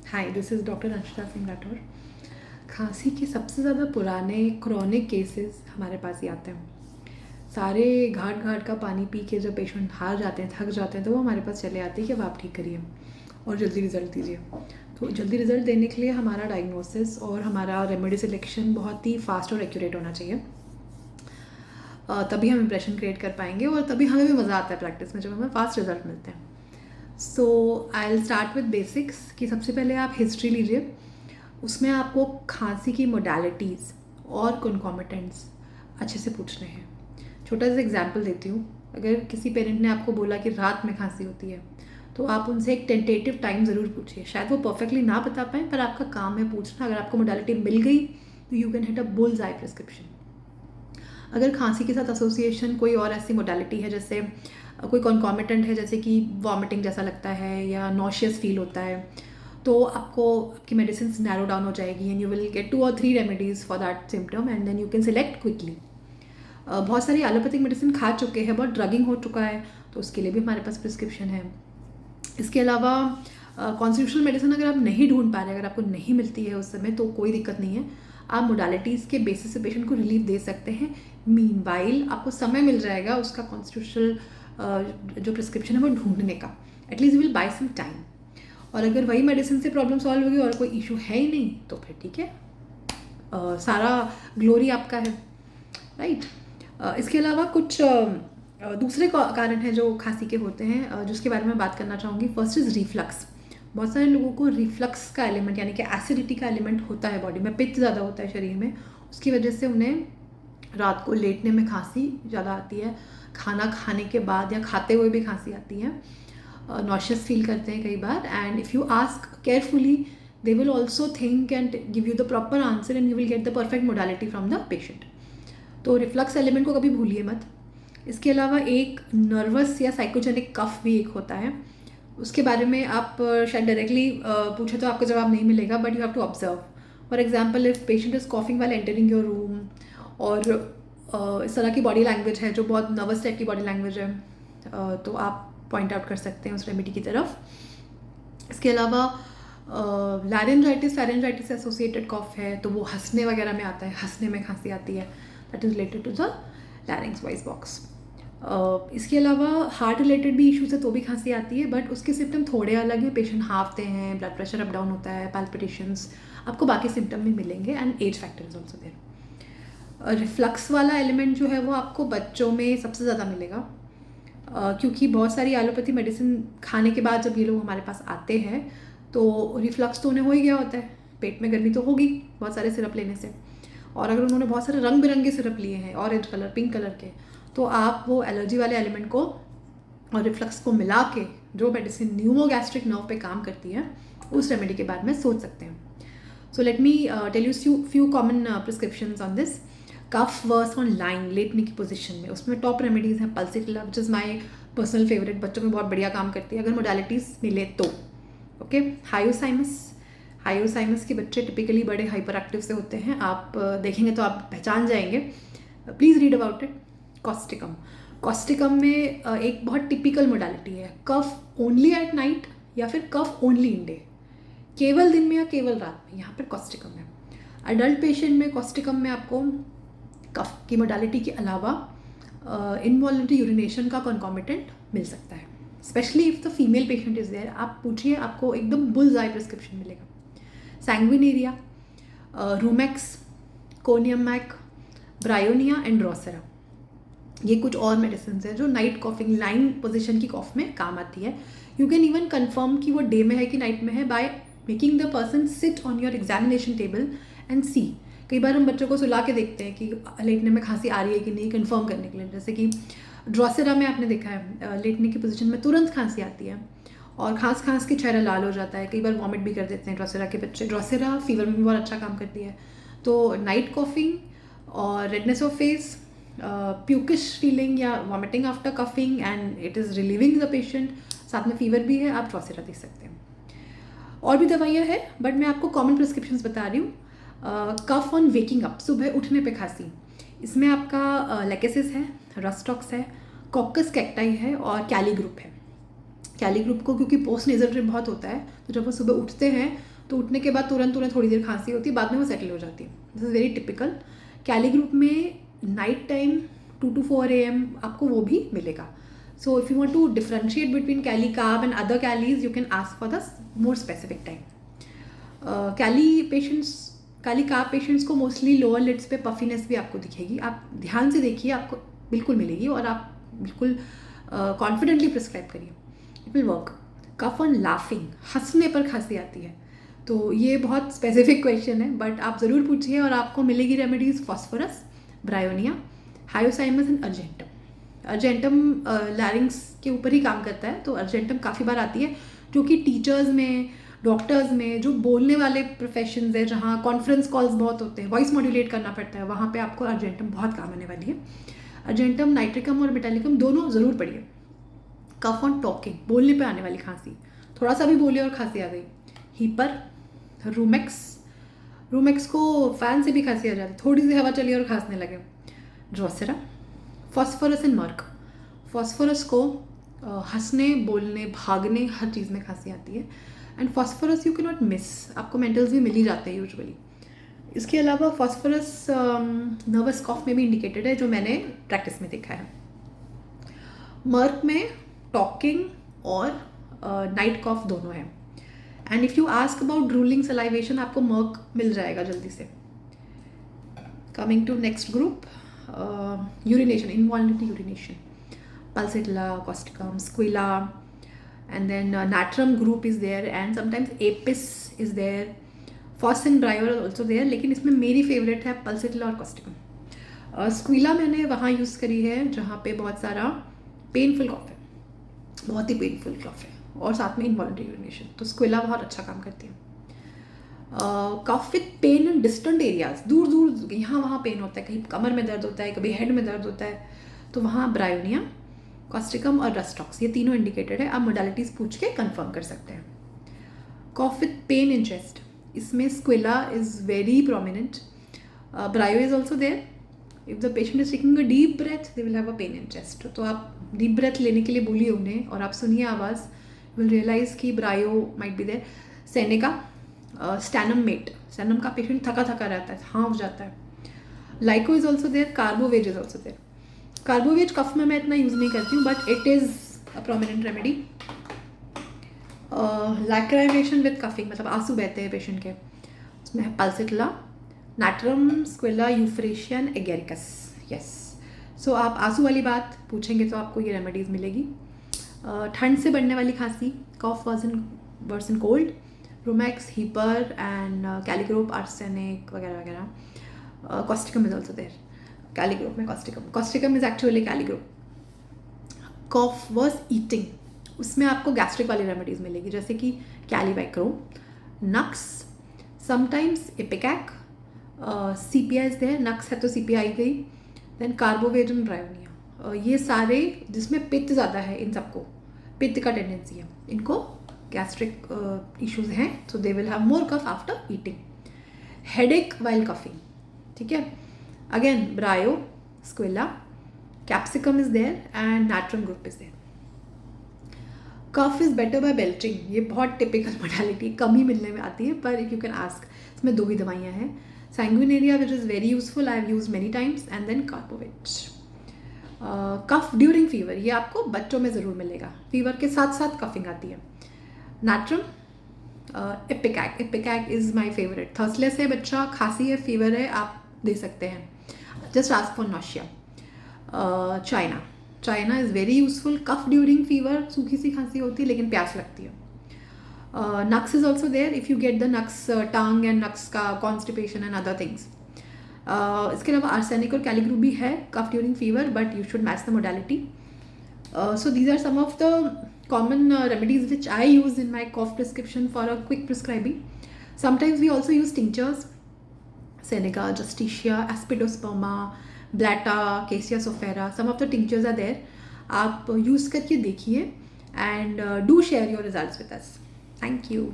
Hi, this is doctor Anshita Singh Rathore. खांसी के सबसे ज़्यादा पुराने क्रॉनिक केसेस हमारे पास ही आते हैं। सारे घाट घाट का पानी पी के जब पेशेंट हार जाते हैं, थक जाते हैं, तो वो हमारे पास चले आते हैं कि अब आप ठीक करिए और जल्दी रिज़ल्ट दीजिए। तो जल्दी रिज़ल्ट देने के लिए हमारा डायग्नोसिस और हमारा रेमेडी सिलेक्शन बहुत ही फास्ट और एक्यूरेट होना चाहिए। तभी हम इंप्रेशन क्रिएट कर पाएंगे और तभी हमें भी मज़ा आता है प्रैक्टिस में, जब हमें फास्ट रिजल्ट मिलते हैं। So I will start with basics कि सबसे पहले आप हिस्ट्री लीजिए। उसमें आपको खांसी की मोडालिटीज़ और कॉन्कॉमिटेंट्स अच्छे से पूछने हैं। छोटा सा एग्जांपल देती हूँ। अगर किसी पेरेंट ने आपको बोला कि रात में खांसी होती है, तो आप उनसे एक टेंटेटिव टाइम ज़रूर पूछिए। शायद वो परफेक्टली ना बता पाएँ, पर आपका काम है पूछना। अगर आपको मोडालिटी मिल गई तो you can hit a bulls eye prescription. अगर खांसी के साथ एसोसिएशन कोई और ऐसी मोडालिटी है, जैसे कोई कॉन्कॉमिटेंट है, जैसे कि वॉमिटिंग जैसा लगता है या नॉशियस फील होता है, तो आपको आपकी मेडिसिन नैरो डाउन हो जाएगी एंड यू विल गेट 2 और 3 remedies for that symptom and then you can select quickly. बहुत सारी एलोपैथिक मेडिसिन खा चुके हैं, बहुत ड्रगिंग हो चुका है, तो उसके लिए भी हमारे पास प्रिस्क्रिप्शन है। इसके अलावा कॉन्स्टिट्यूशनल मेडिसिन अगर आप नहीं ढूंढ पा रहे, अगर आपको नहीं मिलती है उस समय, तो कोई दिक्कत नहीं है। आप मोडालिटीज़ के बेसिस से पेशेंट को रिलीफ दे सकते हैं। मीनवाइल आपको समय मिल जाएगा उसका कॉन्स्टिट्यूशनल जो प्रिस्क्रिप्शन है वो ढूंढने का। At least you will buy some time. और अगर वही मेडिसिन से प्रॉब्लम सॉल्व होगी और कोई इशू है ही नहीं, तो फिर ठीक है, सारा ग्लोरी आपका है, राइट। इसके अलावा कुछ दूसरे कारण हैं जो खांसी के होते हैं, जिसके बारे में बात करना चाहूँगी। First is reflux. बहुत सारे लोगों को रिफ्लक्स का एलिमेंट, यानी कि एसिडिटी का एलिमेंट होता है बॉडी में, पित्त ज़्यादा होता है शरीर में, उसकी वजह से उन्हें रात को लेटने में खांसी ज़्यादा आती है। खाना खाने के बाद या खाते हुए भी खांसी आती है। नॉशियस फील करते हैं कई बार, and if you ask carefully they will also think and give you the proper answer and you will get the perfect modality from the patient. तो रिफ्लक्स एलिमेंट को कभी भूलिए मत। इसके अलावा एक नर्वस या साइकोजेनिक कफ भी एक होता है। उसके बारे में आप शायद डायरेक्टली पूछे तो आपको जवाब नहीं मिलेगा, but you have to observe. For example, if patient is coughing while entering your room, और इस तरह की बॉडी लैंग्वेज है जो बहुत नर्वस टाइप की बॉडी लैंग्वेज है, तो आप पॉइंट आउट कर सकते हैं उस रेमेडी की तरफ। इसके अलावा लैरिंजाइटिस से एसोसिएटेड कॉफ है, तो वो हंसने वगैरह में आता है, हंसने में खांसी आती है, that is related to the larynx voice box. इसके अलावा हार्ट रिलेटेड भी इश्यूज है, तो भी खांसी आती है, बट उसके सिम्टम थोड़े अलग हैं। पेशेंट हाँफते हैं, ब्लड प्रेशर अप डाउन होता है, पैल्पिटेशंस, आपको बाकी सिम्टम भी मिलेंगे, and age factor is also there. Reflux वाला एलिमेंट जो है वो आपको बच्चों में सबसे ज़्यादा मिलेगा, क्योंकि बहुत सारी एलोपैथी मेडिसिन खाने के बाद जब ये लोग हमारे पास आते हैं, तो रिफ्लक्स तो उन्हें हो ही गया होता है, पेट में गर्मी तो होगी बहुत सारे सिरप लेने से। और अगर उन्होंने बहुत सारे रंग बिरंगे सिरप लिए हैं, ऑरेंज कलर, पिंक कलर के, तो आप वो एलर्जी वाले एलिमेंट को और रिफ्लक्स को मिला के जो मेडिसिन न्यूमोगैस्ट्रिक नर्व पे काम करती है, उस रेमेडी के बारे में सोच सकते हैं। So let me tell you few common prescriptions on this. Cough worse on lying, लेटने की पोजीशन में, उसमें टॉप रेमेडीज़ हैं pulsatilla, which is my personal favourite, बच्चों में बहुत बढ़िया काम करती है अगर मोडालिटीज़ मिले तो। ओके, हायोसाइमस के बच्चे टिपिकली बड़े हाइपर एक्टिव से होते हैं, आप देखेंगे तो आप पहचान जाएंगे। Please read about it. Causticum में एक बहुत टिपिकल मोडालिटी है, कफ ओनली एट नाइट या फिर कफ ओनली इन डे, केवल दिन में या केवल रात में, यहाँ पर कॉस्टिकम है। अडल्ट पेशेंट में कॉस्टिकम में आपको कफ की मोडालिटी के अलावा इनवॉलंटरी यूरिनेशन का कॉन्कॉमिटेंट मिल सकता है, specially if the female patient is there. आप पूछिए, आपको एकदम बुल्स आई प्रिस्क्रिप्शन मिलेगा। Sanguinaria, rumex, conium mac, bryonia and drosera, ये कुछ और मेडिसिन हैं जो नाइट कॉफिंग, लाइन पोजिशन की कॉफ में काम आती है। यू कैन इवन कन्फर्म कि वो डे में है कि नाइट में है by making the person sit on your examination table and see. कई बार हम बच्चों को सुला के देखते हैं कि लेटने में खांसी आ रही है कि नहीं, कन्फर्म करने के लिए। जैसे कि ड्रोसेरा में आपने देखा है, लेटने की पोजीशन में तुरंत खांसी आती है और खांस के चेहरा लाल हो जाता है, कई बार वॉमिट भी कर देते हैं ड्रोसेरा के बच्चे। ड्रोसेरा फीवर में भी बहुत अच्छा काम करती है। तो नाइट कॉफिंग और redness of face, pukish feeling या vomiting after coughing and it is relieving the patient, साथ में फीवर भी है, आप ड्रोसेरा दे सकते हैं। और भी दवाइयाँ हैं, बट मैं आपको कॉमन प्रिस्क्रिप्शंस बता रही हूँ। कफ ऑन वेकिंग अप, सुबह उठने पे खांसी, इसमें आपका लेकेसिस है, रस्टॉक्स है, कॉकस कैक्टाई है और कैली ग्रुप है। कैली ग्रुप को क्योंकि पोस्ट नेजल ड्रिप बहुत होता है, तो जब वो सुबह उठते हैं तो उठने के बाद तुरंत तुरंत थोड़ी देर खांसी होती है, बाद में वो सेटल हो जाती है. This is very typical. Kali group में नाइट टाइम 2 to 4 AM आपको वो भी मिलेगा. So if you want to differentiate between Cali carb and other Calis, you can ask for the more specific time. Cali carb patients को mostly lower lids पे puffiness भी आपको दिखेगी. आप ध्यान से देखिए, आपको बिल्कुल मिलेगी और आप बिल्कुल confidently prescribe करिए. It will work. Cough on laughing, हंसने पर खांसी आती है. तो ये बहुत स्पेसिफिक क्वेश्चन है, बट आप ज़रूर पूछिए और आपको मिलेगी remedies. Phosphorus, bryonia, hyoscyamus and argentum. Argentum लैरिंग्स के ऊपर ही काम करता है, तो अर्जेंटम काफ़ी बार आती है, जो कि टीचर्स में, डॉक्टर्स में, जो बोलने वाले प्रोफेशंस है, जहाँ कॉन्फ्रेंस कॉल्स बहुत होते हैं, वॉइस मॉड्यूलेट करना पड़ता है, वहाँ पे आपको अर्जेंटम बहुत काम आने वाली है. अर्जेंटम, नाइट्रिकम और मेटालिकम दोनों ज़रूर पढ़िए. कफ ऑन टॉकिंग, बोलने पे आने वाली खांसी, थोड़ा सा भी बोले और खांसी आ गई. हीपर, रूमेक्स को फैन से भी खांसी आ जाती है, थोड़ी सी हवा चली और खांसने लगे. Drosera, phosphorus and merc. Phosphorus को हंसने, बोलने, भागने, हर चीज़ में खांसी आती है. And phosphorus you can not miss, आपको मेंटल्स भी मिल ही जाते हैं यूजुअली. इसके अलावा फॉस्फोरस नर्वस कॉफ में भी इंडिकेटेड है, जो मैंने प्रैक्टिस में देखा है. मर्क में टॉकिंग और नाइट कॉफ दोनों है. And if you ask about drooling, salivation, आपको मर्क मिल जाएगा जल्दी से. Coming to next group, urination, involuntary urination, pulsatilla, causticum, squilla, and then natrum group is there, and sometimes apis is there. Fos and brio are also there, लेकिन इसमें मेरी favourite है pulsatilla और causticum. squilla मैंने वहाँ use करी है जहाँ पे बहुत सारा पेनफुल कॉफ है, बहुत ही पेनफुल कॉफ है, और साथ में इनवॉलंटरी यूरिनेशन, तो स्क्विला बहुत अच्छा काम करती है. Cough with pain in distant areas, दूर दूर यहाँ वहाँ पेन होता है, कहीं कमर में दर्द होता है, कभी हेड में दर्द होता है, तो वहाँ ब्रायोनिया, कॉस्टिकम और रस्टॉक्स, ये तीनों इंडिकेटेड है. आप मोडालिटीज़ पूछ के कंफर्म कर सकते हैं. Cough with pain in chest, इसमें squilla is very prominent. Bryo is also there. If the patient is taking a deep breath, they will have a pain in chest. तो आप डीप ब्रेथ लेने के लिए बोलिए उन्हें और आप सुनिए आवाज़, विल रियलाइज़ कि bryo might be there. Senega, stannum met, stannum का पेशेंट थका थका रहता है, हाँ हो जाता है. Lyco is also there. Carbo veg is also there. Carbo veg cough में मैं इतना यूज़ नहीं करती हूँ, but it is a prominent remedy. Lacrimation with coughing, मतलब आंसू बहते हैं पेशेंट के, उसमें है pulsatilla, natrum, squilla, euphrasia, agaricus. Yes, so आप आंसू वाली बात पूछेंगे तो आपको ये रेमेडीज़ मिलेगी. ठंड से बढ़ने वाली खांसी, cough worse in cold, rumex, hepar and kali group, arsenic वगैरह वगैरह. Causticum is also there. Kali group में causticum is actually kali group. Cough worse eating, उसमें आपको गैस्ट्रिक वाली रेमेडीज़ मिलेगी, जैसे कि kali bichrom, nux, sometimes ipecac, CPI is there. Nux है तो CPI गई. देन कार्बोवेज एंड ब्रायोनिया, ये सारे जिसमें पित्त ज़्यादा है, इन सबको पित्त का टेंडेंसी है, इनको गैस्ट्रिक इश्यूज हैं, so they will have more cough after eating. Headache while coughing, ठीक है. Again bryo, squilla, capsicum is there and natrum group is there. Cough is better by belching, ये बहुत टिपिकल मोडालिटी, कम ही मिलने में आती है, पर यू कैन आस्क. इसमें 2 ही दवाइयाँ हैं. Sanguinaria which is very useful, I have use many times, and then carbo veg. Cough during fever, ये आपको बच्चों में ज़रूर मिलेगा, फीवर के साथ साथ कफिंग आती है. नाट्रम, इपिकैक इज़ माई फेवरेट. थर्सलेस है बच्चा, खांसी है, फीवर है, आप दे सकते हैं. Just ask for nausea. China is very useful. Cough during fever, सूखी सी खांसी होती है लेकिन प्यास लगती है. Nux is also there if you get the nux tongue and nux का कॉन्स्टिपेशन एंड अदर थिंग्स. इसके अलावा आर्सेनिक और कैलीग्रुप भी है cough during fever, but you should match the modality. So these are some of the common remedies which I use in my cough prescription for a quick prescribing. Sometimes we also use tinctures, Seneca, Justicia, Aspidosperma, Blatta, Cassia sophera. Some of the tinctures are there. आप use करके देखिए and do share your results with us. Thank you.